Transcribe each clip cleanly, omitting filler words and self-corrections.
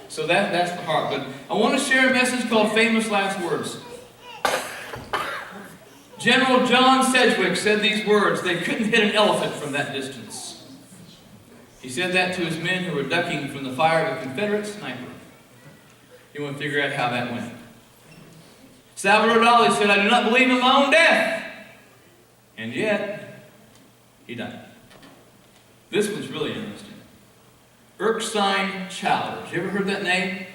So that's the heart. But I want to share a message called Famous Last Words. General John Sedgwick said these words: they couldn't hit an elephant from that distance. He said that to his men who were ducking from the fire of a Confederate sniper. You want to figure out how that went. Salvador Dali said, "I do not believe in my own death." And yet, he died. This one's really interesting. Erskine Childers. You ever heard that name?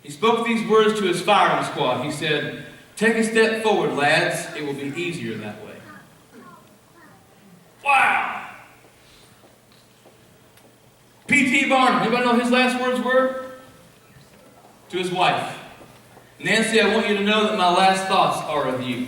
He spoke these words to his firing squad. He said, "Take a step forward, lads. It will be easier that way." Wow! P.T. Barnum. Anybody know what his last words were? To his wife: "Nancy, I want you to know that my last thoughts are of you."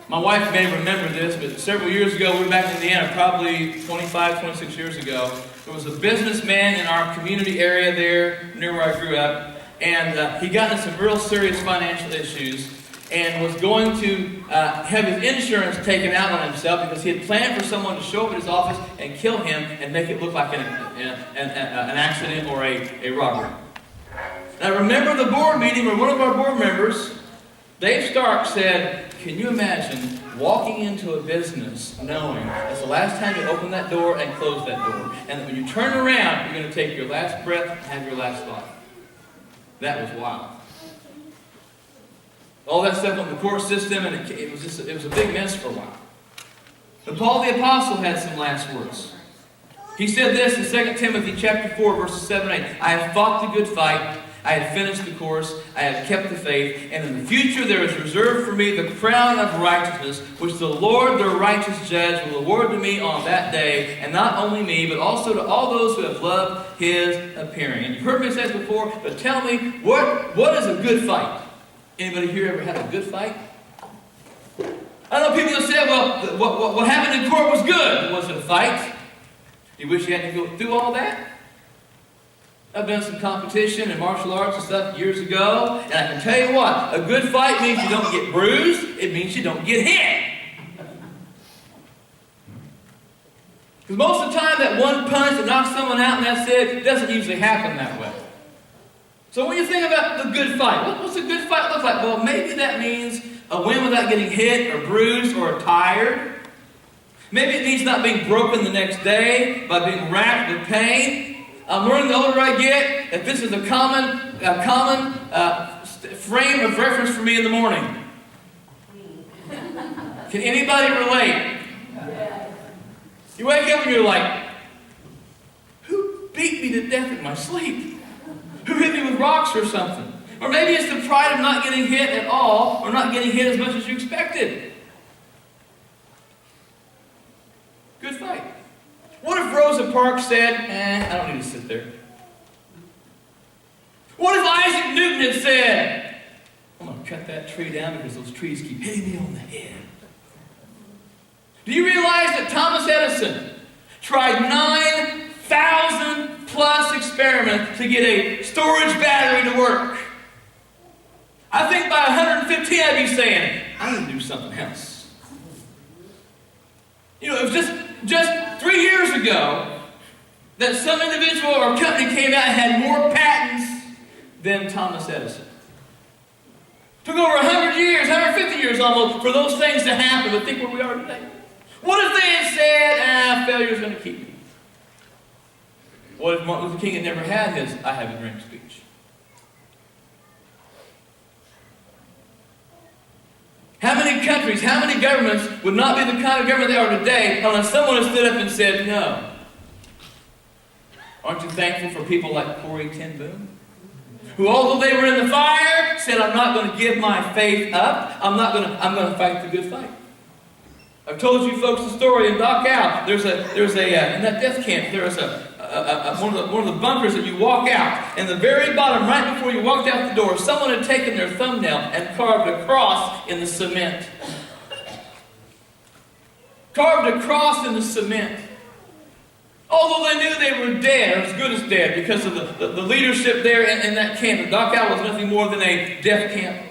My wife may remember this, but several years ago, we were back in Indiana, probably 25, 26 years ago. There was a businessman in our community area there, near where I grew up, and he got into some real serious financial issues and was going to have his insurance taken out on himself because he had planned for someone to show up at his office and kill him and make it look like an accident or a robbery. And I remember the board meeting where one of our board members, Dave Stark, said, "Can you imagine walking into a business knowing that's the last time you open that door and close that door, and that when you turn around, you're going to take your last breath and have your last thought?" That was wild. All that stuff on the court system, and it was a big mess for a while. But Paul the Apostle had some last words. He said this in 2 Timothy chapter 4, verses 7 and 8. "I have fought the good fight. I have finished the course. I have kept the faith. And in the future there is reserved for me the crown of righteousness, which the Lord, the righteous judge, will award to me on that day. And not only me, but also to all those who have loved his appearing." And you've heard me say this before, but tell me, what is a good fight? Anybody here ever had a good fight? I know people that say, well, what happened in court was good. Was it a fight? You wish you had to go through all that? I've done some competition in martial arts and stuff years ago, and I can tell you what, a good fight means you don't get bruised, it means you don't get hit. Because most of the time that one punch that knocks someone out and that's it doesn't usually happen that way. So when you think about the good fight, what's a good fight look like? Well, maybe that means a win without getting hit or bruised or tired. Maybe it means not being broken the next day by being racked with pain. I'm learning the older I get that this is a common frame of reference for me in the morning. Can anybody relate? You wake up and you're like, who beat me to death in my sleep? Who hit me with rocks or something? Or maybe it's the pride of not getting hit at all, or not getting hit as much as you expected. Good fight. What if Rosa Parks said, I don't need to sit there? What if Isaac Newton had said, I'm going to cut that tree down because those trees keep hitting me on the head? Do you realize that Thomas Edison tried 9,000 plus experiments to get a storage battery to work? I think by 115 I'd be saying, I need to do something else. You know, it was just 3 years ago that some individual or company came out and had more patents than Thomas Edison. Took over 100 years, 150 years almost for those things to happen, but think where we are today. What if they had said, failure's going to keep me? What if Martin Luther King had never had his I Have a Dream speech? How many countries, how many governments would not be the kind of government they are today unless someone had stood up and said no? Aren't you thankful for people like Corrie ten Boom? Who, although they were in the fire, said, I'm not going to give my faith up. I'm going to fight the good fight. I've told you folks the story in Dachau. There's a in that death camp, there was one of the bunkers that you walk out, and the very bottom, right before you walked out the door, someone had taken their thumbnail and carved a cross in the cement. Carved a cross in the cement. Although they knew they were dead, or as good as dead, because of the leadership there in that camp. And Dachau was nothing more than a death camp.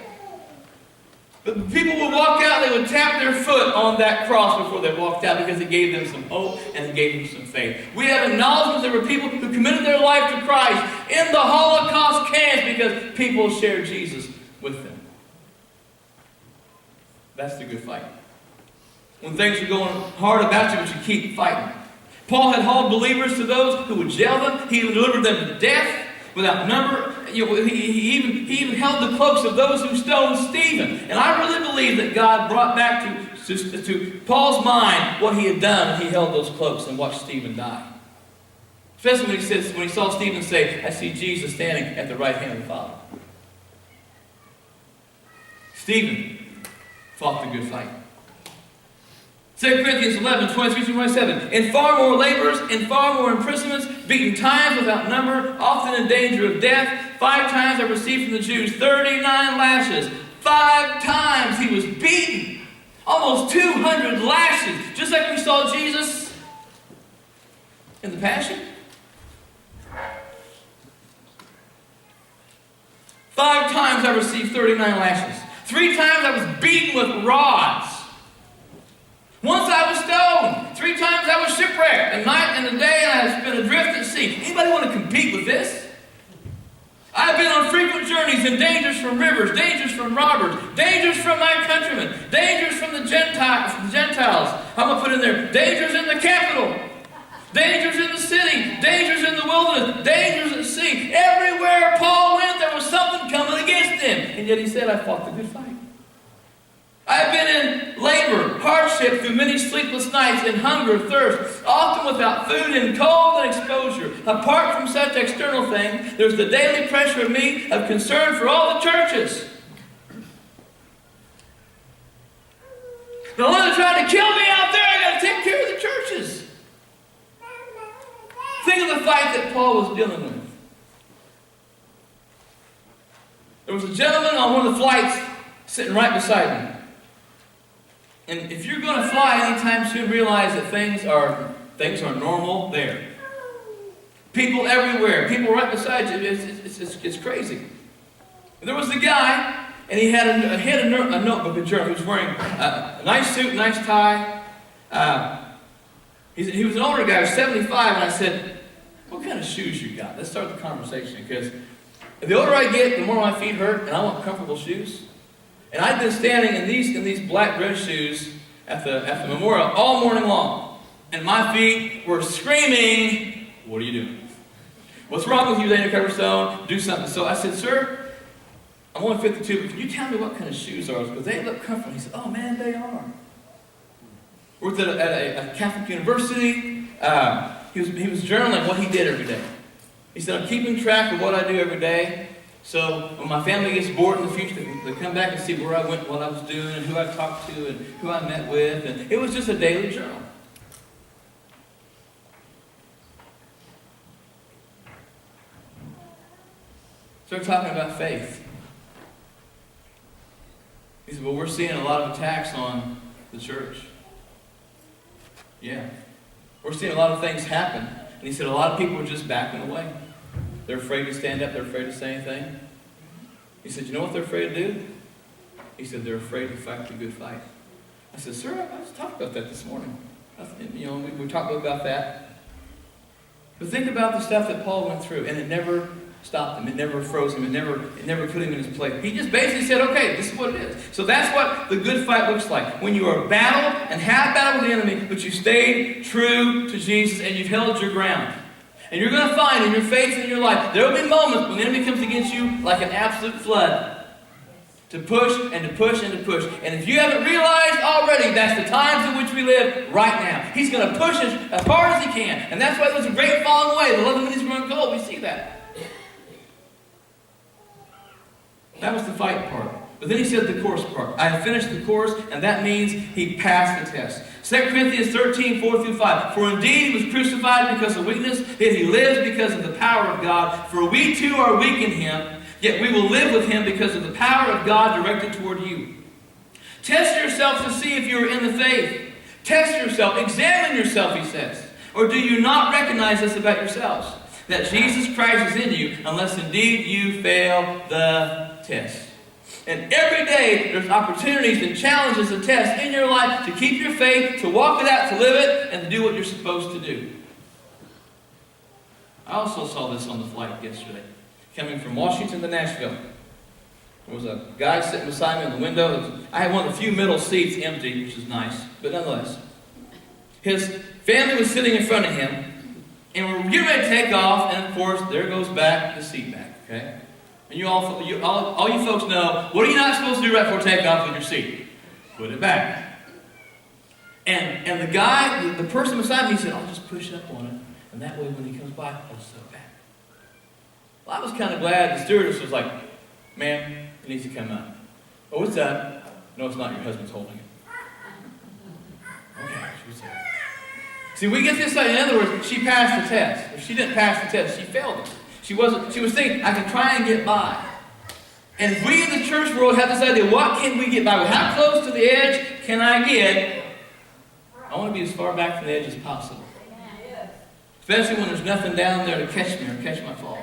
But people would walk out, they would tap their foot on that cross before they walked out because it gave them some hope and it gave them some faith. We have acknowledgments there were people who committed their life to Christ in the Holocaust camps because people shared Jesus with them. That's the good fight. When things are going hard about you, but you keep fighting. Paul had hauled believers to those who would jail them. He even delivered them to death without number. He even held the cloaks of those who stoned Stephen. And I really believe that God brought back to Paul's mind what he had done when he held those cloaks and watched Stephen die. Especially when he saw Stephen say, I see Jesus standing at the right hand of the Father. Stephen fought the good fight. 2 Corinthians 11, 23 through 27. In far more labors, in far more imprisonments, beaten times without number, often in danger of death. 5 times I received from the Jews 39 lashes. 5 times he was beaten. Almost 200 lashes. Just like we saw Jesus in the Passion. 5 times I received 39 lashes. 3 times I was beaten with rods. Once I was stoned. 3 times I was shipwrecked. A night and a day, and I have been adrift at sea. Anybody want to compete with this? I've been on frequent journeys in dangers from rivers, dangers from robbers, dangers from my countrymen, dangers from the Gentiles. I'm going to put in there, dangers in the capital, dangers in the city, dangers in the wilderness, dangers at sea. Everywhere Paul went, there was something coming against him. And yet he said, I fought the good fight. I've been in labor, hardship through many sleepless nights, in hunger, thirst, often without food, in cold and exposure. Apart from such external things, there's the daily pressure of me of concern for all the churches. Now, when they're trying to kill me out there, I got to take care of the churches. Think of the fight that Paul was dealing with. There was a gentleman on one of the flights sitting right beside me. And if you're going to fly anytime soon, realize that things are normal there. People everywhere. People right beside you. It's crazy. And there was the guy, and he had a notebook, a journal. He was wearing a nice suit, nice tie. He was an older guy, he was 75, and I said, what kind of shoes you got? Let's start the conversation, because the older I get, the more my feet hurt, and I want comfortable shoes. And I'd been standing in these black dress shoes at the memorial all morning long. And my feet were screaming, what are you doing? What's wrong with you, Daniel Coverstone? Do something. So I said, sir, I'm only 52, but can you tell me what kind of shoes are? Because they look comfortable. He said, oh man, they are. Worked at a Catholic university. He was journaling what he did every day. He said, I'm keeping track of what I do every day. So when my family gets bored in the future, they come back and see where I went, what I was doing, and who I talked to, and who I met with. And it was just a daily journal. Started talking about faith. He said, well, we're seeing a lot of attacks on the church. Yeah. We're seeing a lot of things happen. And he said, a lot of people are just backing away. They're afraid to stand up. They're afraid to say anything. He said, you know what they're afraid to do? He said, they're afraid to fight the good fight. I said, sir, I was talking about that this morning. We talked about that. But think about the stuff that Paul went through, and it never stopped him. It never froze him. It never put him in his place. He just basically said, okay, this is what it is. So that's what the good fight looks like. When you are battled and have battled with the enemy, but you stayed true to Jesus and you've held your ground. And you're going to find in your faith and in your life, there will be moments when the enemy comes against you like an absolute flood. To push and to push and to push. And if you haven't realized already, that's the times in which we live right now. He's going to push us as hard as he can. And that's why there's a great falling away. The 11 minutes run cold. We see that. That was the fight part. But then he said the course part. I have finished the course, and that means he passed the test. 2 Corinthians 13, 4 through 5. For indeed he was crucified because of weakness, yet he lives because of the power of God. For we too are weak in him, yet we will live with him because of the power of God directed toward you. Test yourself to see if you are in the faith. Test yourself, examine yourself, he says. Or do you not recognize this about yourselves? That Jesus Christ is in you, unless indeed you fail the test. And every day there's opportunities and challenges and tests in your life to keep your faith, to walk it out, to live it, and to do what you're supposed to do. I also saw this on the flight yesterday, coming from Washington to Nashville. There was a guy sitting beside me in the window. I had one of the few middle seats empty, which is nice, but nonetheless. His family was sitting in front of him, and we were getting ready to take off, and of course, there goes the seat back, okay? And all you folks know, what are you not supposed to do right before takeoff with your seat? Put it back. And the guy, the person beside me, he said, I'll just push up on it, and that way when he comes by, I'll just set it back. Well, I was kind of glad the stewardess was like, ma'am, it needs to come up. Oh, what's that? No, it's not. Your husband's holding it. Okay, she was there. See, we get this idea. In other words, she passed the test. If she didn't pass the test, she failed it. She was thinking, I can try and get by. And if we in the church world have this idea, what can we get by with? How close to the edge can I get? I want to be as far back from the edge as possible. Especially when there's nothing down there to catch me or catch my fall.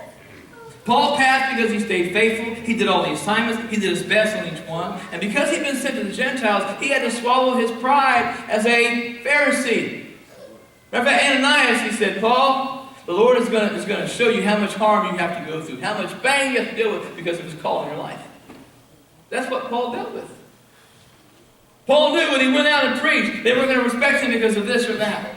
Paul passed because he stayed faithful. He did all the assignments. He did his best on each one. And because he'd been sent to the Gentiles, he had to swallow his pride as a Pharisee. Remember Ananias, he said, Paul, the Lord is going to show you how much harm you have to go through, how much pain you have to deal with because of his call in your life. That's what Paul dealt with. Paul knew when he went out and preached, they were going to respect him because of this or that.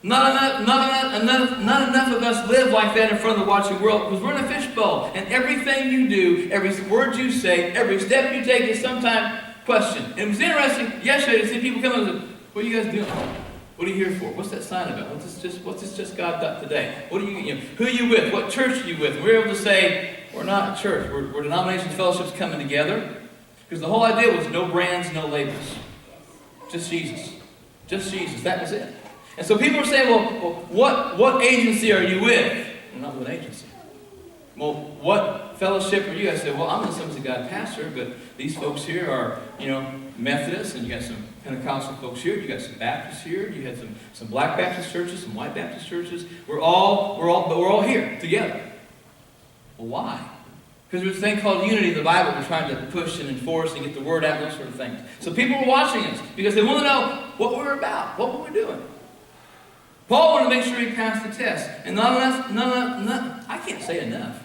Not enough of us live like that in front of the watching world because we're in a fishbowl. And everything you do, every word you say, every step you take is sometimes questioned. And it was interesting yesterday to see people come and say, what are you guys doing? What are you here for? What's that sign about? What's this just God done today? What are who are you with? What church are you with? And we're able to say, we're not a church. We're denominations, fellowships coming together. Because the whole idea was no brands, no labels. Just Jesus. Just Jesus. That was it. And so people are saying, well, what agency are you with? Well, not with an agency. Well, what fellowship are you? I said, well, I'm the Assemblies of God pastor, but these folks here are, Methodists, and you got some Pentecostal folks here, you got some Baptists here, you had some Black Baptist churches, some White Baptist churches. We're all here together. Well, why? Because there's a thing called unity in the Bible we're trying to push and enforce and get the word out and those sort of things. So people were watching us because they want to know what we're about, what we're doing. Paul wanted to make sure he passed the test. And not enough, I can't say enough.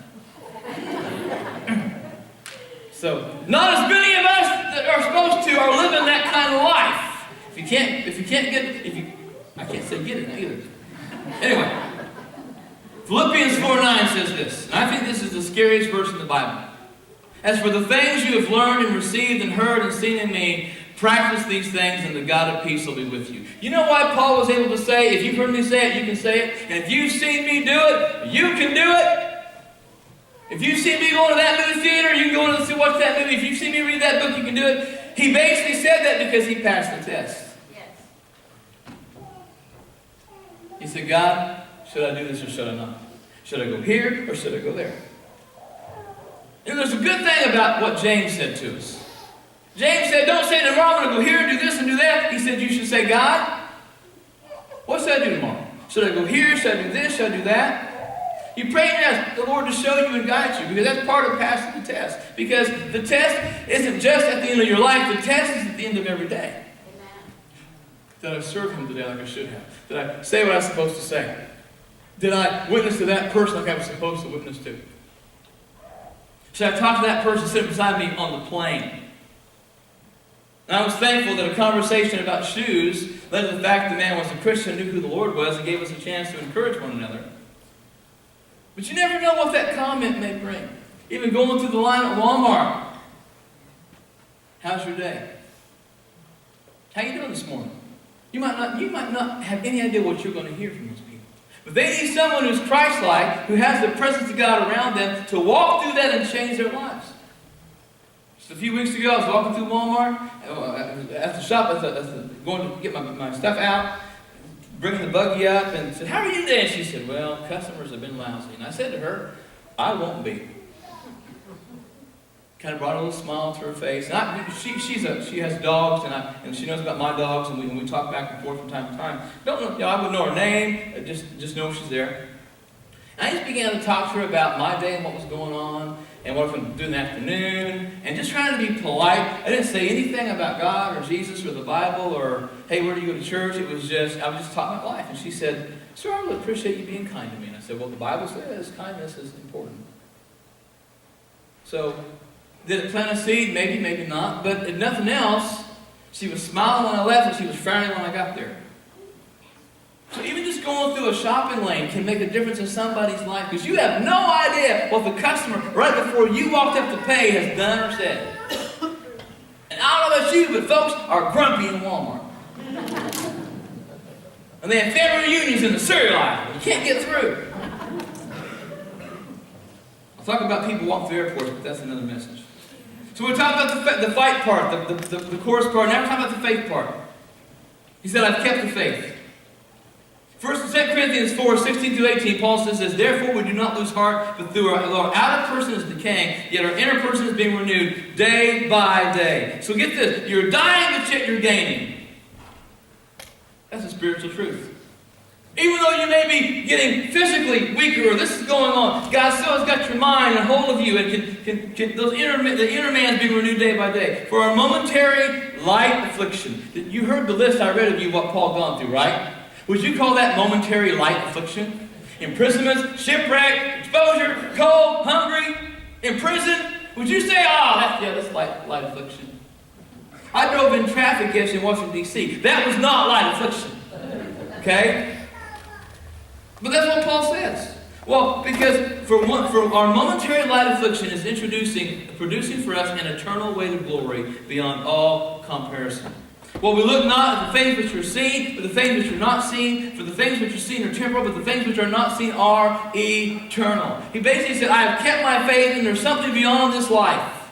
So, not as many of us that are supposed to are living that kind of life. I can't say get it either. Anyway, Philippians 4:9 says this, and I think this is the scariest verse in the Bible. As for the things you have learned and received and heard and seen in me, practice these things and the God of peace will be with you. You know why Paul was able to say, if you've heard me say it, you can say it. And if you've seen me do it, you can do it. If you've seen me go to that movie theater, you can go and watch that movie. If you've seen me read that book, you can do it. He basically said that because he passed the test. Yes. He said, God, should I do this or should I not? Should I go here or should I go there? And there's a good thing about what James said to us. James said, don't say tomorrow I'm going to go here and do this and do that. He said, you should say, God, what should I do tomorrow? Should I go here? Should I do this? Should I do that? You pray and ask the Lord to show you and guide you because that's part of passing the test. Because the test isn't just at the end of your life. The test is at the end of every day. Amen. Did I serve Him today like I should have? Did I say what I was supposed to say? Did I witness to that person like I was supposed to witness to? Should I talk to that person sitting beside me on the plane? And I was thankful that a conversation about shoes led to the fact that the man was a Christian, knew who the Lord was, and gave us a chance to encourage one another. But you never know what that comment may bring. Even going through the line at Walmart. How's your day? How you doing this morning? You might not have any idea what you're going to hear from those people. But they need someone who's Christ-like, who has the presence of God around them to walk through that and change their lives. Just a few weeks ago, I was walking through Walmart. At the shop, going to get my stuff out, bringing the buggy up, and said, how are you today? And she said, well, customers have been lousy. And I said to her, I won't be. Kind of brought a little smile to her face. And she has dogs, and she knows about my dogs, and we talk back and forth from time to time. I wouldn't know her name, just know she's there. And I just began to talk to her about my day and what was going on, and what I was going to do in the afternoon, and just trying to be polite. I didn't say anything about God or Jesus or the Bible or, hey, where do you go to church? It was just, I was just talking about life. And she said, sir, I really appreciate you being kind to me. And I said, well, the Bible says kindness is important. So, did it plant a seed? Maybe, maybe not. But if nothing else, she was smiling when I left and she was frowning when I got there. So even just going through a shopping lane can make a difference in somebody's life, because you have no idea what the customer, right before you walked up to pay, has done or said. And I don't know about you, but folks are grumpy in Walmart. And they have family reunions in the cereal aisle. You can't get through. I'll talk about people walking through airports, but that's another message. So we're talking about the fight part, the course part. Now we're talking about the faith part. He said, I've kept the faith. 2 Corinthians 4, 16 through 18, Paul says, therefore we do not lose heart, but though our outer person is decaying, yet our inner person is being renewed day by day. So get this, you're dying, but yet you're gaining. That's a spiritual truth. Even though you may be getting physically weaker, or this is going on, God still has got your mind and hold of you, and the inner man is being renewed day by day. For our momentary light affliction. You heard the list I read of you, what Paul gone through, right? Would you call that momentary light affliction? Imprisonments, shipwreck, exposure, cold, hungry, in prison? Would you say, that's light affliction? I drove in traffic yesterday in Washington, D.C. That was not light affliction. Okay? But that's what Paul says. Well, because for our momentary light affliction is producing for us an eternal weight of glory beyond all comparison. Well, we look not at the things which are seen, but the things which are not seen. For the things which are seen are temporal, but the things which are not seen are eternal. He basically said, I have kept my faith, and there's something beyond this life.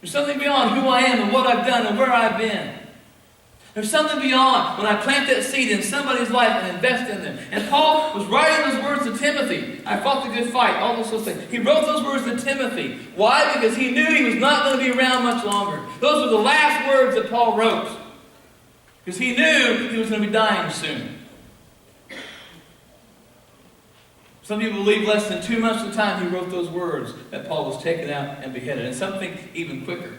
There's something beyond who I am and what I've done and where I've been. There's something beyond when I plant that seed in somebody's life and invest in them. And Paul was writing those words to Timothy. I fought the good fight, all those things. He wrote those words to Timothy. Why? Because he knew he was not going to be around much longer. Those were the last words that Paul wrote. Because he knew he was going to be dying soon. Some people believe less than 2 months of the time he wrote those words that Paul was taken out and beheaded. And some think even quicker.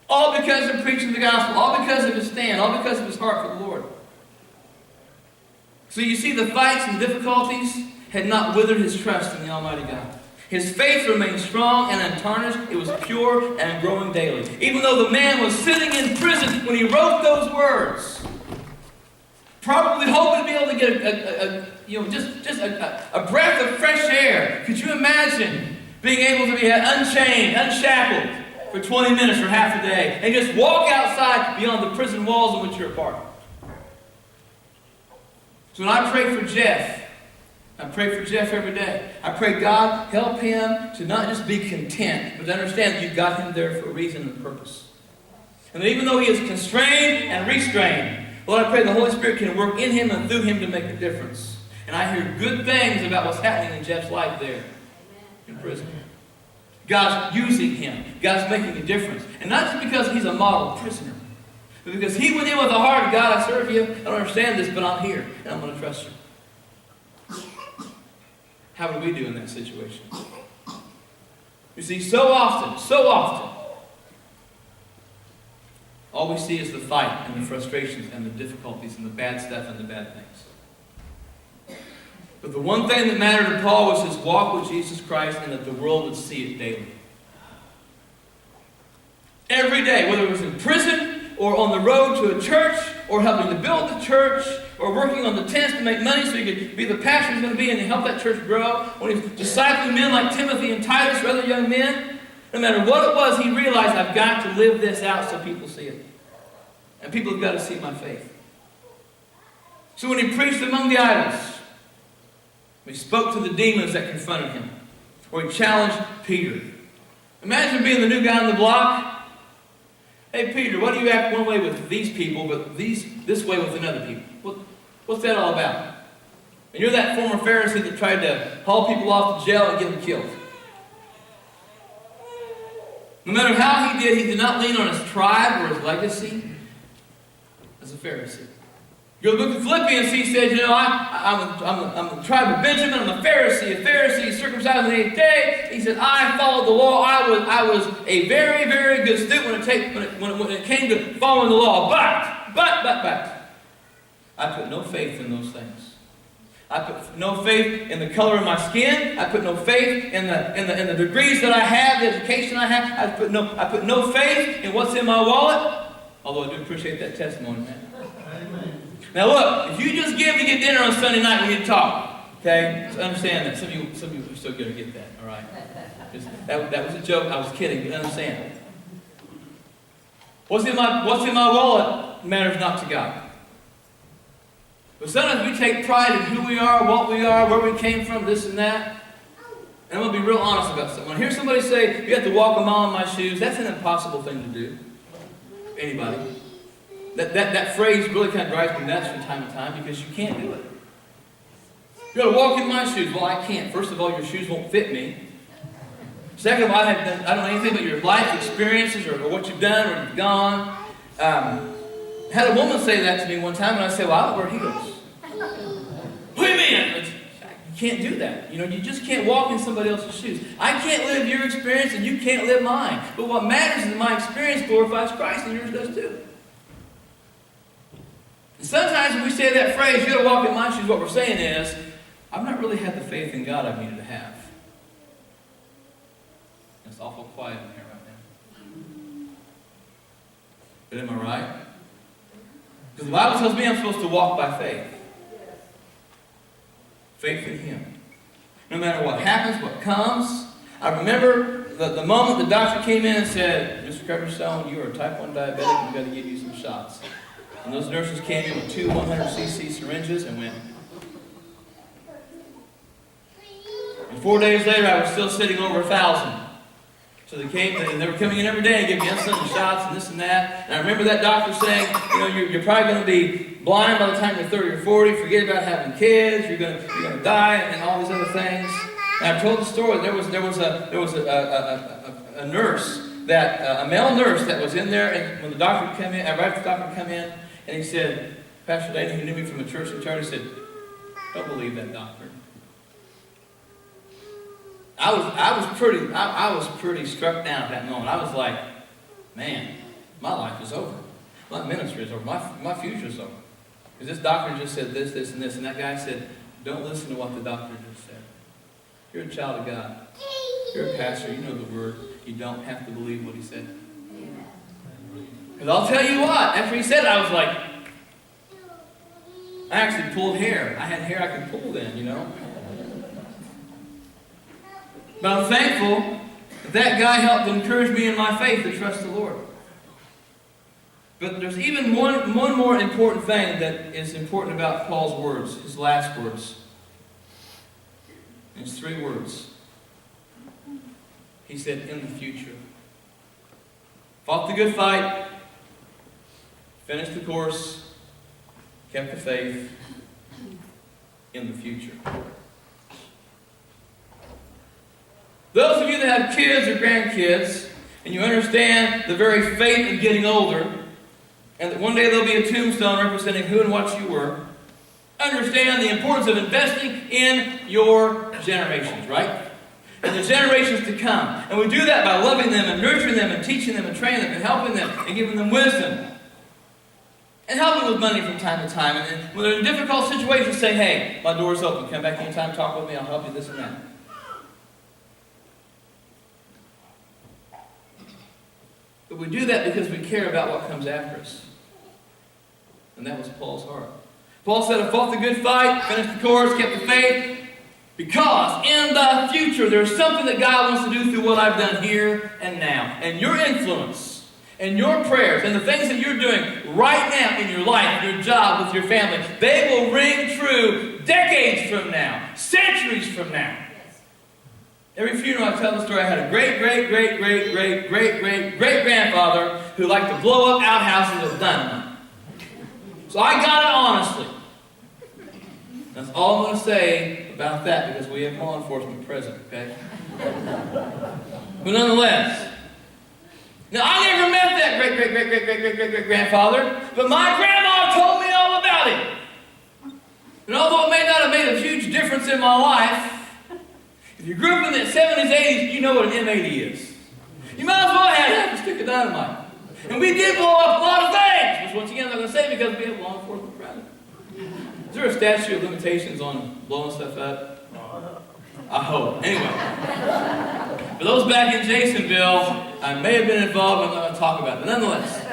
All because of preaching the gospel. All because of his stand. All because of his heart for the Lord. So you see, the fights and difficulties had not withered his trust in the Almighty God. His faith remained strong and untarnished. It was pure and growing daily. Even though the man was sitting in prison when he wrote those words, probably hoping to be able to get a breath of fresh air. Could you imagine being able to be unchained, unshackled for 20 minutes or half a day and just walk outside beyond the prison walls in which you're a part? So when I pray for Jeff, I pray for Jeff every day. I pray, God, help him to not just be content, but to understand that you've got him there for a reason and purpose. And that even though he is constrained and restrained, Lord, I pray the Holy Spirit can work in him and through him to make a difference. And I hear good things about what's happening in Jeff's life there in prison. God's using him. God's making a difference. And not just because he's a model prisoner, but because he went in with the heart of God, I serve you. I don't understand this, but I'm here, and I'm going to trust you. How would we do in that situation? You see, so often, all we see is the fight and the frustrations and the difficulties and the bad stuff and the bad things. But the one thing that mattered to Paul was his walk with Jesus Christ, and that the world would see it daily. Every day, whether it was in prison, or on the road to a church, or helping to build the church, or working on the tents to make money so he could be the pastor he's going to be and help that church grow. When he's discipling men like Timothy and Titus or other young men, no matter what it was, he realized, I've got to live this out so people see it. And people have got to see my faith. So when he preached among the idols, he spoke to the demons that confronted him, or he challenged Peter. Imagine being the new guy on the block. Hey, Peter, why do you act one way with these people, but this way with another people? What's that all about? And you're that former Pharisee that tried to haul people off to jail and get them killed. No matter how he did not lean on his tribe or his legacy as a Pharisee. Go to the book of Philippians, he said, I'm the tribe of Benjamin, I'm a Pharisee, circumcised on the 8th day. He said, I followed the law. I was a very, very good student when it came to following the law. But, I put no faith in those things. I put no faith in the color of my skin. I put no faith in the degrees that I have, the education I have. I put no faith in what's in my wallet. Although I do appreciate that testimony, man. Amen. Now look, if you just give to get dinner on Sunday night, we need to talk. Okay? So understand that. Some of you are still going to get that. All right? That was a joke. I was kidding. But understand. What's in my wallet matters not to God. But sometimes we take pride in who we are, what we are, where we came from, this and that. And I'm going to be real honest about something. When I hear somebody say, you have to walk a mile in my shoes, that's an impossible thing to do. Anybody. That phrase really kind of drives me nuts from time to time because you can't do it. You got to walk in my shoes. Well, I can't. First of all, your shoes won't fit me. Second of all, I don't know anything but your life experiences or what you've done or you've gone. I had a woman say that to me one time, and I said, well, I don't wear heels. What do you mean? You can't do that. You just can't walk in somebody else's shoes. I can't live your experience, and you can't live mine. But what matters is that my experience glorifies Christ, and yours does too. And sometimes when we say that phrase, you got to walk in my shoes, what we're saying is, I've not really had the faith in God I've needed to have. It's awful quiet in here right now. But am I right? Because the Bible tells me I'm supposed to walk by faith. Faith in Him. No matter what happens, what comes. I remember the moment the doctor came in and said, Mr. Coverstone, you are a type 1 diabetic, we've got to give you some shots. And those nurses came in with 2 100cc syringes and went. And 4 days later, I was still sitting over 1,000. So they came, and they were coming in every day and giving me insulin and shots and this and that. And I remember that doctor saying, you're probably going to be blind by the time you're 30 or 40. Forget about having kids. You're going to die and all these other things. And I told the story. There was a nurse a male nurse that was in there, and when the doctor came in, I arrived for the doctor to come in, and he said, Pastor Danny, who knew me from the church in charge, said, don't believe that doctor. I was pretty struck down at that moment. I was like, man, my life is over. My ministry is over. My future is over. Because this doctor just said this, this, and this. And that guy said, don't listen to what the doctor just said. You're a child of God. You're a pastor. You know the word. You don't have to believe what he said. Because I'll tell you what, after he said it, I was like, I actually pulled hair. I had hair I could pull then, you know. But I'm thankful that guy helped encourage me in my faith to trust the Lord. But there's even one more important thing that is important about Paul's words, his last words. It's 3 words. He said, in the future. Fought the good fight, finished the course, kept the faith, in the future. Those of you that have kids or grandkids, and you understand the very fate of getting older, and that one day there'll be a tombstone representing who and what you were, understand the importance of investing in your generations, right? And the generations to come. And we do that by loving them and nurturing them and teaching them and training them and helping them and giving them wisdom. And helping with money from time to time. And when they're in difficult situations, say, hey, my door's open. Come back anytime, talk with me, I'll help you, this and that. But we do that because we care about what comes after us. And that was Paul's heart. Paul said, I fought the good fight, finished the course, kept the faith, because in the future there's something that God wants to do through what I've done here and now. And your influence, and your prayers, and the things that you're doing right now in your life, your job, with your family, they will ring true decades from now, centuries from now. Every funeral I tell the story, I had a great-great-great-great-great-great-great-grandfather who liked to blow up outhouses with dynamite. So I got it honestly. That's all I'm going to say about that because we have law enforcement present, okay? But nonetheless, now I never met that great-great-great-great-great-great-great-grandfather, but my grandma told me all about about him. And although it may not have made a huge difference in my life, if you grew up in the 70s, 80s, you know what an M80 is. You might as well have a stick of dynamite. And we did blow up a lot of things, which once again I'm not going to say because we have law enforcement present. Is there a statute of limitations on blowing stuff up? I hope. Anyway. For those back in Jasonville, I may have been involved, I'm not going to talk about it. But nonetheless.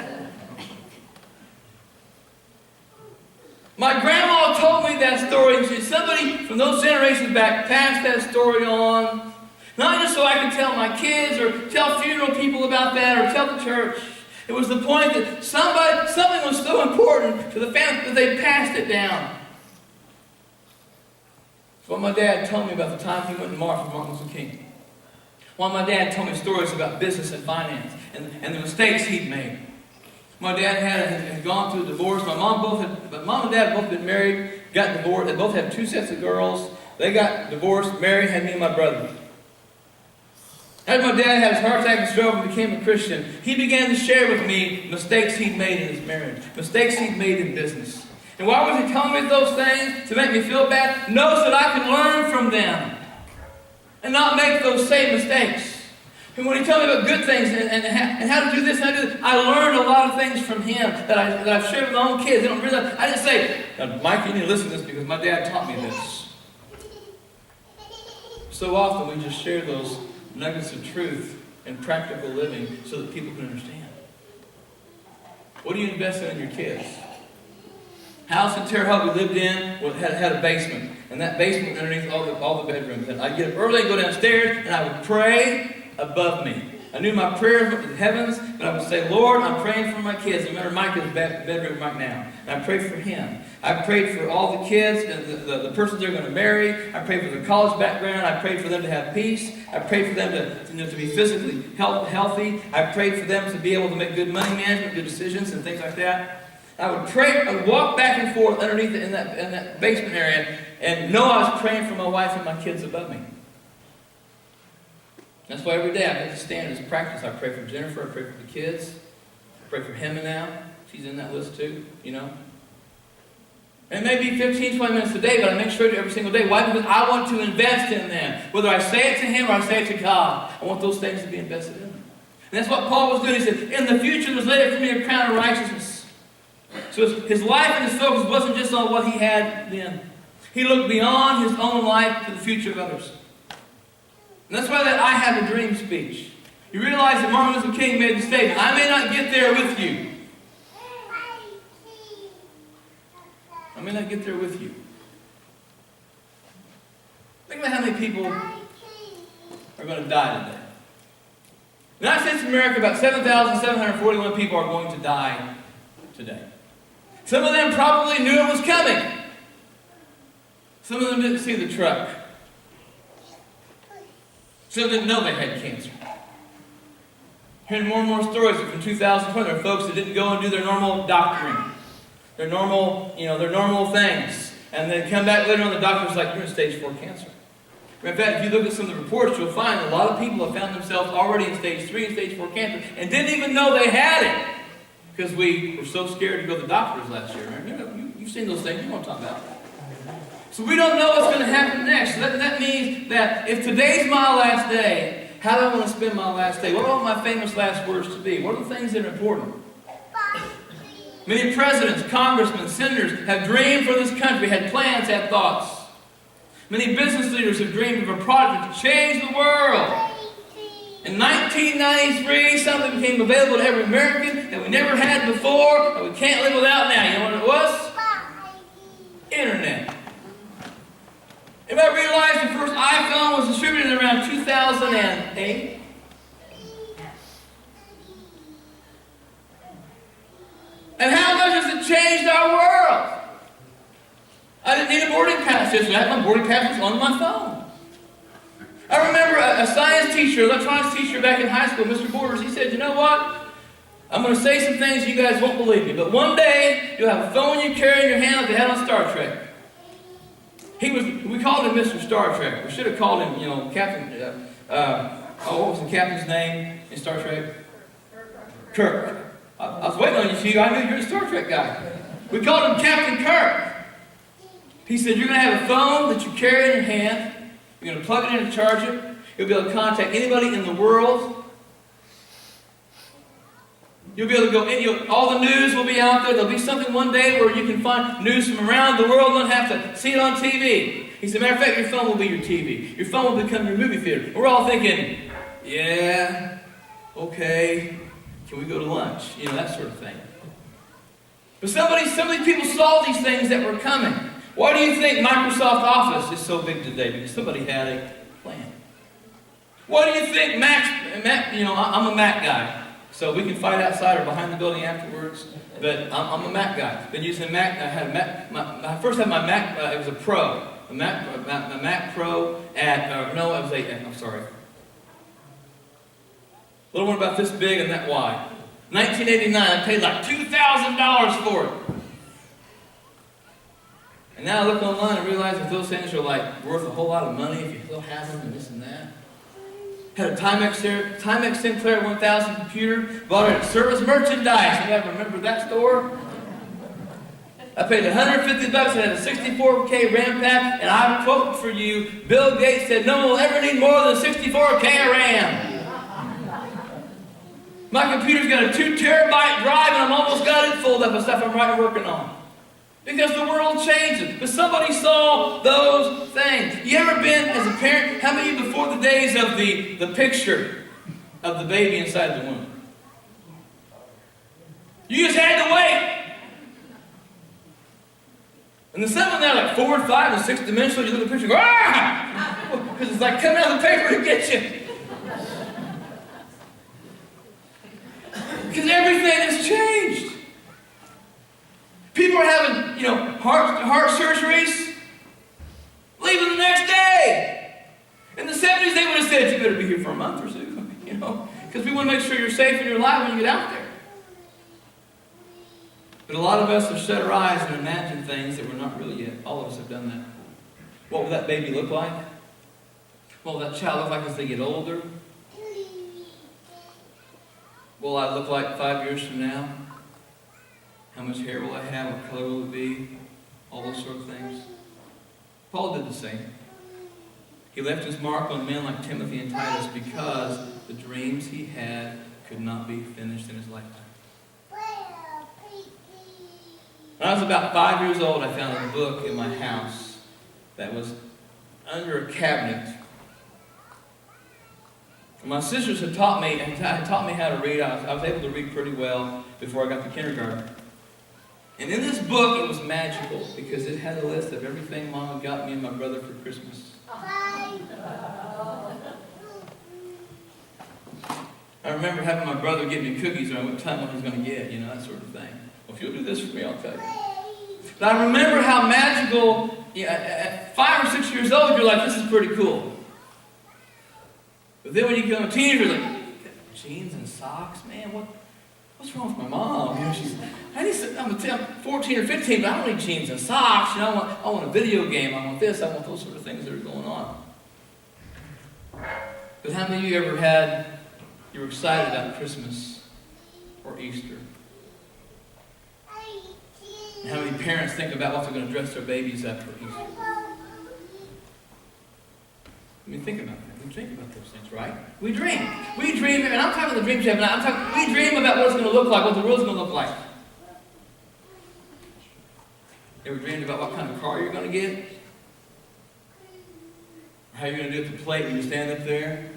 My grandma told me that story, and somebody from those generations back passed that story on. Not just so I could tell my kids or tell funeral people about that or tell the church. It was the point that something was so important to the family that they passed it down. It's what my dad told me about the time he went to March with Martin Luther King. While my dad told me stories about business and finance and the mistakes he'd made. My dad had gone through a divorce. My mom and dad had both been married, got divorced. They both had 2 sets of girls. They got divorced, married, had me and my brother. After my dad had his heart attack and stroke and became a Christian, he began to share with me mistakes he'd made in his marriage, mistakes he'd made in business. And why was he telling me those things? To make me feel bad? No, so that I could learn from them and not make those same mistakes. And when he told me about good things and how to do this and how to do this, I learned a lot of things from him that I've shared with my own kids. They don't realize. I didn't say, Mike, you need to listen to this because my dad taught me this. So often we just share those nuggets of truth and practical living so that people can understand. What do you invest in your kids? House in Terre Haute we lived in had a basement. And that basement underneath all the bedrooms. And I'd get up early and go downstairs and I would pray above me. I knew my prayers went to the heavens, but I would say, Lord, I'm praying for my kids. I remember Mike in the bedroom right now. And I prayed for him. I prayed for all the kids and the persons they're going to marry. I prayed for their college background. I prayed for them to have peace. I prayed for them to be physically healthy. I prayed for them to be able to make good money management, good decisions, and things like that. I would pray. I would walk back and forth underneath in that basement area and know I was praying for my wife and my kids above me. That's why every day I get to stand as practice. I pray for Jennifer. I pray for the kids. I pray for Hema now. She's in that list too, you know. And maybe 15, 20 minutes a day, but I make sure to every single day. Why? Because I want to invest in them. Whether I say it to Him or I say it to God, I want those things to be invested in them. And that's what Paul was doing. He said, in the future there's laid up for me a crown of righteousness. So his life and his focus wasn't just on what he had then. He looked beyond his own life to the future of others. And that's why that I have a dream speech. You realize that Martin Luther King made the statement, I may not get there with you. I may not get there with you. Think about how many people are going to die today. In the United States of America, about 7,741 people are going to die today. Some of them probably knew it was coming. Some of them didn't see the truck. Some didn't know they had cancer. Hearing more and more stories from 2020, there are folks that didn't go and do their normal doctoring. Their normal things. And they come back later on, the doctor's like, you're in stage 4 cancer. In fact, if you look at some of the reports, you'll find a lot of people have found themselves already in stage 3 and stage 4 cancer and didn't even know they had it. Because we were so scared to go to the doctors last year. You've seen those things. You know what I'm talking about. So we don't know what's going to happen next. So that means that if today's my last day, how do I want to spend my last day? What are my famous last words to be? What are the things that are important? Many presidents, congressmen, senators have dreamed for this country, had plans, had thoughts. Many business leaders have dreamed of a project to change the world. In 1993, something became available to every American that we never had before, that we can't live without now. You know what it was? Internet. Anybody realize the first iPhone was distributed in around 2008? And how much has it changed our world? I didn't need a boarding pass yesterday. I had my boarding pass on my phone. I remember a science teacher, electronics teacher back in high school, Mr. Borders, he said, you know what? I'm going to say some things you guys won't believe me, but one day you'll have a phone you carry in your hand like they had on Star Trek. We called him Mr. Star Trek. We should have called him, Captain, what was the captain's name in Star Trek? Kirk. I was waiting on you, Hugh. I knew you were a Star Trek guy. We called him Captain Kirk. He said, you're going to have a phone that you carry in your hand. You're going to plug it in and charge it. You'll be able to contact anybody in the world. You'll be able to go in. All the news will be out there. There'll be something one day where you can find news from around the world. You don't have to see it on TV. He said, matter of fact, your phone will be your TV. Your phone will become your movie theater. We're all thinking, yeah, okay, can we go to lunch? You know, that sort of thing. But some of these people saw these things that were coming. Why do you think Microsoft Office is so big today? Because somebody had a plan. Why do you think Mac, you know, I'm a Mac guy. So we can fight outside or behind the building afterwards. But I'm a Mac guy. Been using Mac. I had a Mac. I first had my Mac. It was a Pro. A Mac Pro at no, it was I'm sorry. Little one about this big and that wide. 1989. I paid like $2,000 for it. And now I look online and realize that those things are like worth a whole lot of money if you still have them and this and that. Had a Timex Sinclair 1000 computer. Bought it at Service Merchandise. You ever remember that store? I paid $150 and had a 64K RAM pack. And I quote for you, Bill Gates said, no one will ever need more than 64K RAM. My computer's got a 2 terabyte drive and I'm almost got it full up of stuff I'm working on. Because the world changes. But somebody saw those things. You ever been, as a parent, how many before the days of the picture of the baby inside the womb? You just had to wait. And then some of them are like 4 and 5 and 6 dimensional. You look at the picture and go, ah! Because it's like coming out of the paper to get you. Because everything has changed. People are having, heart surgeries, leaving the next day. In the 70s, they would have said, you better be here for a month or two, because we want to make sure you're safe and you're alive when you get out there. But a lot of us have shut our eyes and imagined things that we're not really yet. All of us have done that. What will that baby look like? What will that child look like as they get older? What will I look like 5 years from now? How much hair will I have? What color will it be? All those sort of things. Paul did the same. He left his mark on men like Timothy and Titus because the dreams he had could not be finished in his lifetime. When I was about 5 years old, I found a book in my house that was under a cabinet. My sisters had taught me how to read. I was able to read pretty well before I got to kindergarten. And in this book, it was magical because it had a list of everything Mom had got me and my brother for Christmas. I remember having my brother get me cookies or what time I was going to get, that sort of thing. Well, if you'll do this for me, I'll tell you. But I remember how magical, at 5 or 6 years old, you're like, this is pretty cool. But then when you become a teenager, you're like, jeans and socks, man, what's wrong with my mom? I'm 14 or 15, but I don't need jeans and socks. I want a video game. I want this. I want those sort of things that are going on. But how many of you ever you were excited about Christmas or Easter? And how many parents think about what they're going to dress their babies up for Easter? Think about that. We think about those things, right? We dream. And I'm talking about the dreams you have. We dream about what it's going to look like, what the world's going to look like. You ever dreamed about what kind of car you're going to get? Or how you're going to do it at the plate when you stand up there?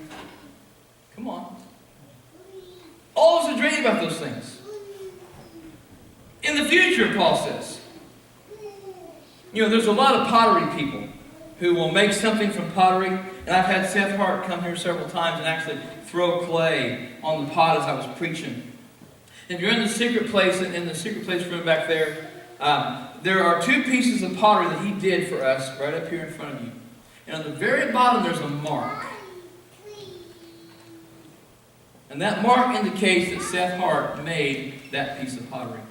Come on. All of us have dreamed about those things. In the future, Paul says. There's a lot of pottery people who will make something from pottery. And I've had Seth Hart come here several times and actually throw clay on the pot as I was preaching. If you're in the secret place room back there, there are 2 pieces of pottery that he did for us right up here in front of you. And on the very bottom, there's a mark. And that mark indicates that Seth Hart made that piece of pottery.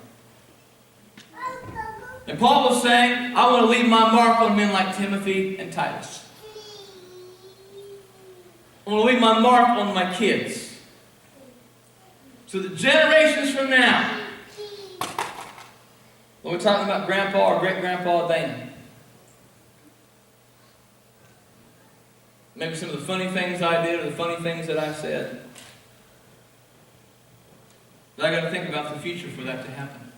And Paul was saying, I want to leave my mark on men like Timothy and Titus. I want to leave my mark on my kids. So that generations from now, Well, we're talking about Grandpa or great-grandpa Dana. Maybe some of the funny things I did or the funny things that I said. But I got to think about the future for that to happen.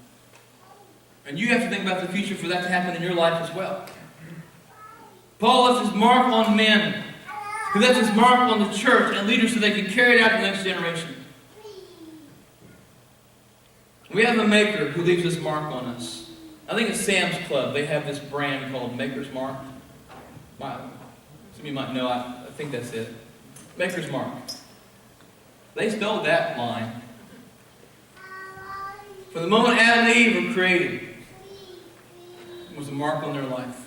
And you have to think about the future for that to happen in your life as well. Paul left his mark on men. He left his mark on the church and leaders so they could carry it out to the next generation. We have a maker who leaves his mark on us. I think at Sam's Club they have this brand called Maker's Mark. Some of you might know, I think that's it. Maker's Mark. They stole that line. From the moment Adam and Eve were created, it was a mark on their life.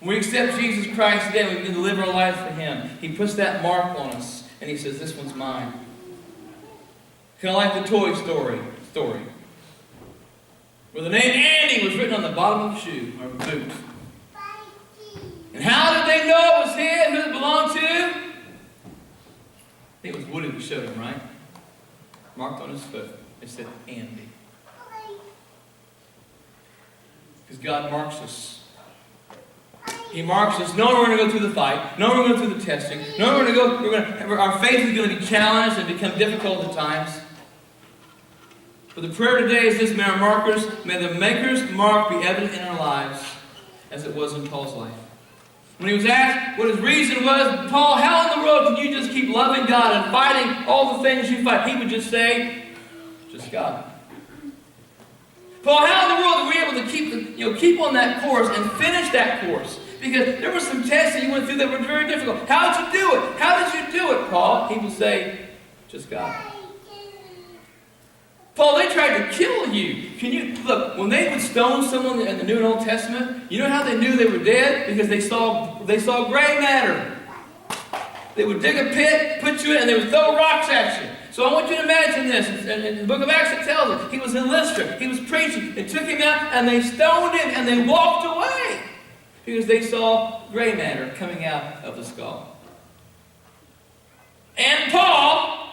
When we accept Jesus Christ today, we can live our life for Him. He puts that mark on us, and He says, this one's mine. Kind of like the Toy Story, where the name Andy was written on the bottom of the shoe, or boot. And how did they know it was his, who it belonged to? I think it was Woody that showed him, right? Marked on his foot. It said Andy. Because God marks us. He marks us. No, we're going to go through the fight. No, we're going to go through the testing. No, our faith is going to be challenged and become difficult at times. But the prayer today is this: may the Maker's mark be evident in our lives as it was in Paul's life. When he was asked what his reason was, Paul, how in the world can you just keep loving God and fighting all the things you fight? He would just say, just God. Paul, how in the world are we able to keep on that course and finish that course? Because there were some tests that you went through that were very difficult. How did you do it? How did you do it, Paul? He would say, just God. Paul, they tried to kill you. Can you look, when they would stone someone in the New and Old Testament, you know how they knew they were dead? Because they saw gray matter. They would dig a pit, put you in, and they would throw rocks at you. So I want you to imagine this. In the book of Acts it tells us he was in Lystra, he was preaching. They took him out and they stoned him and they walked away because they saw gray matter coming out of the skull. And Paul,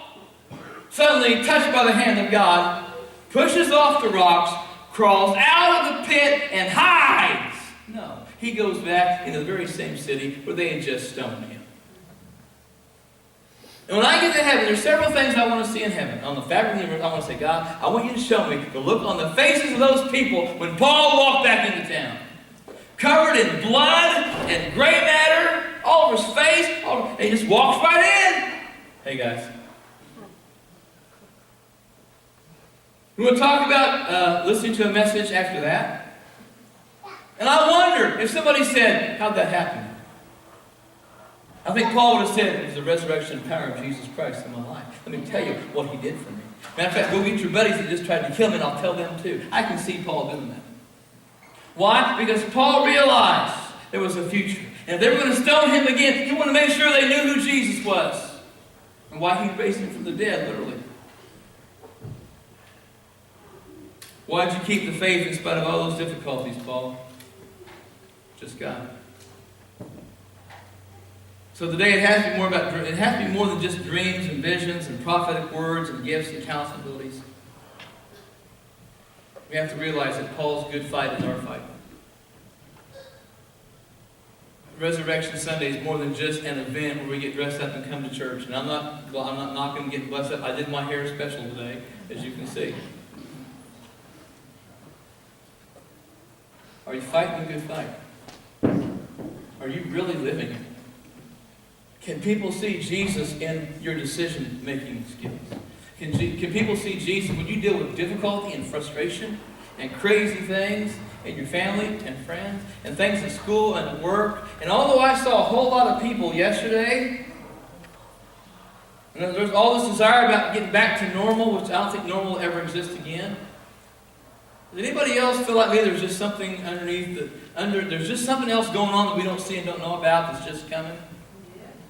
suddenly touched by the hand of God, pushes off the rocks, crawls out of the pit, and hides. No, he goes back into the very same city where they had just stoned him. And when I get to heaven, there's several things I want to see in heaven. On the fabric of the universe, I want to say, God, I want you to show me the look on the faces of those people when Paul walked back into town. Covered in blood and gray matter all over his face. And he just walks right in. Hey, guys. We want to talk about listening to a message after that. And I wonder if somebody said, how'd that happen? I think Paul would have said, it was the resurrection and power of Jesus Christ in my life. Let me tell you what He did for me. Matter of fact, go get your buddies that just tried to kill me and I'll tell them too. I can see Paul doing that. Why? Because Paul realized there was a future. And if they were going to stone him again, he wanted to make sure they knew who Jesus was. And why He raised Him from the dead, literally. Why did you keep the faith in spite of all those difficulties, Paul? Just God. So today it has to be more than just dreams and visions and prophetic words and gifts and talents and abilities. We have to realize that Paul's good fight is our fight. Resurrection Sunday is more than just an event where we get dressed up and come to church. And I'm not knocking getting blessed up. I did my hair special today, as you can see. Are you fighting a good fight? Are you really living it? Can people see Jesus in your decision-making skills? Can people see Jesus when you deal with difficulty and frustration and crazy things in your family and friends and things at school and at work? And although I saw a whole lot of people yesterday, and there's all this desire about getting back to normal, which I don't think normal will ever exist again. Does anybody else feel like maybe there's just something there's just something else going on that we don't see and don't know about that's just coming?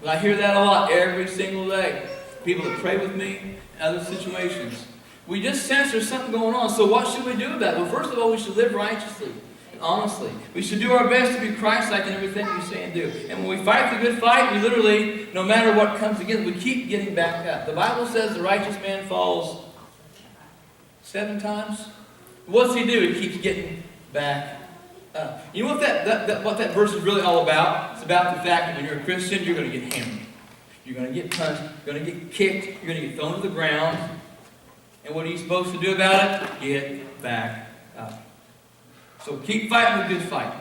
But I hear that a lot every single day. People that pray with me, other situations. We just sense there's something going on. So what should we do about it? Well, first of all, we should live righteously and honestly. We should do our best to be Christ-like in everything we say and do. And when we fight the good fight, we literally, no matter what comes against, we keep getting back up. The Bible says the righteous man falls 7 times What's he do? He keeps getting back up. You know what that verse is really all about? It's about the fact that when you're a Christian, you're going to get hammered. You're going to get punched. You're going to get kicked. You're going to get thrown to the ground. And what are you supposed to do about it? Get back up. So keep fighting the good fight.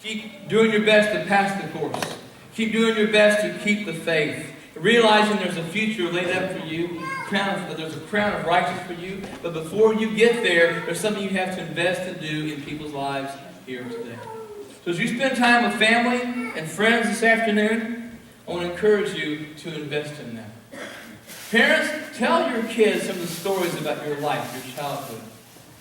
Keep doing your best to pass the course. Keep doing your best to keep the faith. Realizing there's a future laid up for you. There's a crown of righteousness for you. But before you get there, there's something you have to invest and do in people's lives here today. So as you spend time with family and friends this afternoon, I want to encourage you to invest in them. Parents, tell your kids some of the stories about your life, your childhood.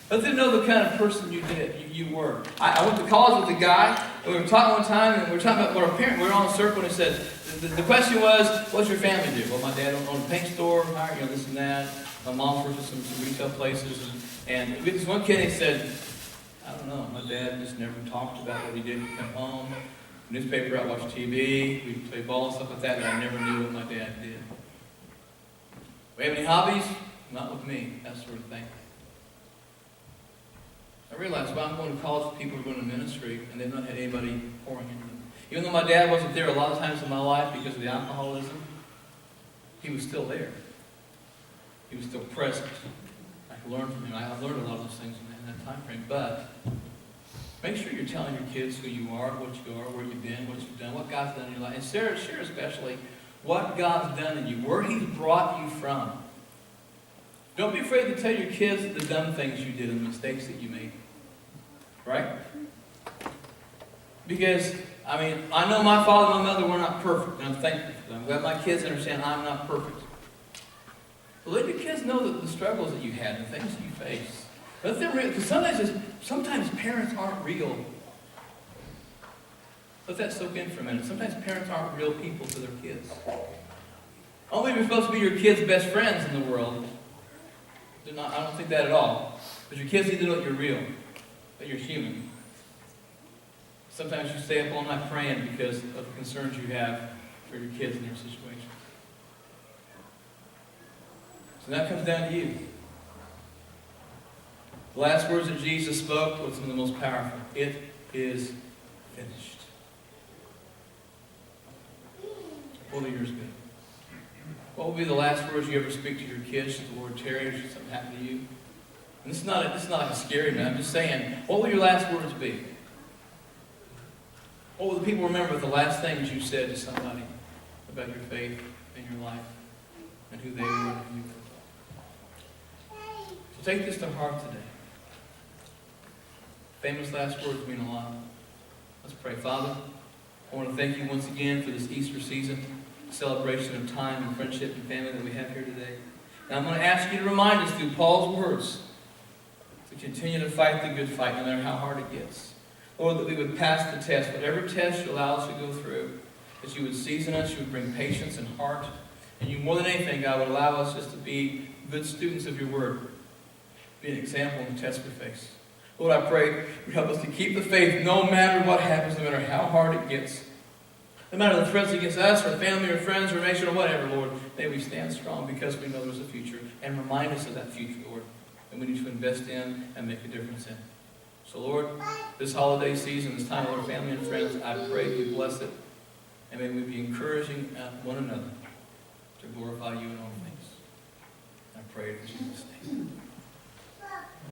Let them know the kind of person you were. I went to college with a guy, and we were talking one time, and we were talking about what our parents, we were on a circle, and he said, the question was, what's your family do? Well, my dad owned a paint store, this and that. My mom worked at some retail places, and we had this one kid, he said, I don't know, my dad just never talked about what he did. He'd come home, newspaper out, watch TV, we'd play ball and stuff like that, and I never knew what my dad did. We have any hobbies? Not with me, that sort of thing. I realized, well, I'm going to college with people who are going to ministry, and they've not had anybody pouring into them. Even though my dad wasn't there a lot of times in my life because of the alcoholism, he was still there. He was still present. I could learn from him. I learned a lot of those things in that time frame. But make sure you're telling your kids who you are, what you are, where you've been, what you've done, what God's done in your life. And share especially what God's done in you, where He's brought you from. Don't be afraid to tell your kids the dumb things you did and the mistakes that you made. Right? Because, I know my father and my mother were not perfect, and I'm thankful for them. I'm glad my kids understand I'm not perfect. But let your kids know the struggles that you had, the things that you faced. Let them real, because sometimes parents aren't real. Let that soak in for a minute. Sometimes parents aren't real people to their kids. Only if you're supposed to be your kids' best friends in the world. I don't think that at all. But your kids need to know that you're real, that you're human. Sometimes you stay up all night praying because of the concerns you have for your kids and their situation. So that comes down to you. The last words that Jesus spoke were some of the most powerful. It is finished. What will yours be? What will be the last words you ever speak to your kids? Should the Lord tarry or should something happen to you? And this is not like a scary man. I'm just saying, what will your last words be? What will the people remember the last things you said to somebody about your faith and your life and who they were and who you were? So take this to heart today. Famous last words mean a lot. Let's pray. Father, I want to thank you once again for this Easter season, celebration of time and friendship and family that we have here today. And I'm going to ask you to remind us through Paul's words to continue to fight the good fight, no matter how hard it gets. Lord, that we would pass the test, whatever test you allow us to go through, that you would season us, you would bring patience and heart, and you, more than anything, God, would allow us just to be good students of your word, be an example in the test we face. Lord, I pray you help us to keep the faith no matter what happens, no matter how hard it gets. No matter the threats against us, or family, or friends, or nation, or whatever, Lord, may we stand strong because we know there's a future. And remind us of that future, Lord, that we need to invest in and make a difference in. So, Lord, this holiday season, this time with our family and friends, I pray you bless it. And may we be encouraging one another to glorify you in all things. I pray in Jesus' name.